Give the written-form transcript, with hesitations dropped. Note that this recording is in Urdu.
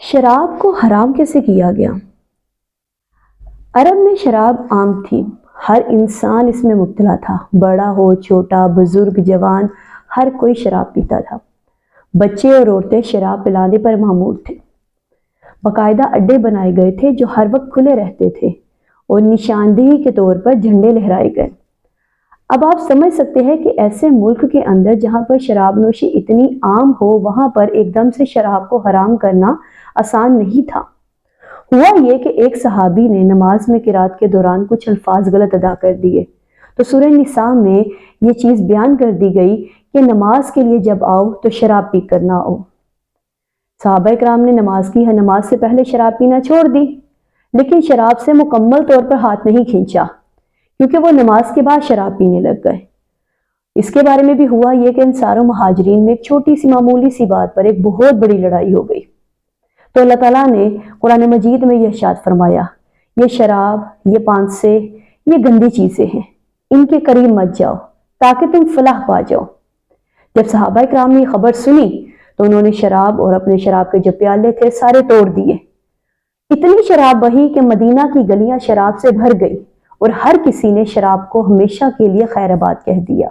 شراب کو حرام کیسے کیا گیا؟ عرب میں شراب عام تھی، ہر انسان اس میں مبتلا تھا، بڑا ہو چھوٹا، بزرگ جوان، ہر کوئی شراب پیتا تھا۔ بچے اور عورتیں شراب پلانے پر معمور تھے۔ باقاعدہ اڈے بنائے گئے تھے جو ہر وقت کھلے رہتے تھے اور نشاندہی کے طور پر جھنڈے لہرائے گئے۔ اب آپ سمجھ سکتے ہیں کہ ایسے ملک کے اندر جہاں پر شراب نوشی اتنی عام ہو، وہاں پر ایک دم سے شراب کو حرام کرنا آسان نہیں تھا۔ ہوا یہ کہ ایک صحابی نے نماز میں قرات کے دوران کچھ الفاظ غلط ادا کر دیے، تو سورہ نساء میں یہ چیز بیان کر دی گئی کہ نماز کے لیے جب آؤ تو شراب پی کر نہ آؤ۔ صحابہ کرام نے نماز سے پہلے شراب پینا چھوڑ دی، لیکن شراب سے مکمل طور پر ہاتھ نہیں کھینچا، کیونکہ وہ نماز کے بعد شراب پینے لگ گئے۔ اس کے بارے میں بھی ہوا یہ کہ انصار و مہاجرین میں ایک چھوٹی سی معمولی سی بات پر ایک بہت بڑی لڑائی ہو گئی، تو اللہ تعالیٰ نے قرآن مجید میں یہ ارشاد فرمایا، یہ شراب، یہ پانسے، یہ گندی چیزیں ہیں، ان کے قریب مت جاؤ تاکہ تم فلاح پا جاؤ۔ جب صحابہ کرام نے یہ خبر سنی تو انہوں نے شراب اور اپنے شراب کے جو پیالے تھے سارے توڑ دیے۔ اتنی شراب بہی کہ مدینہ کی گلیاں شراب سے بھر گئی اور ہر کسی نے شراب کو ہمیشہ کے لیے خیر آباد کہہ دیا۔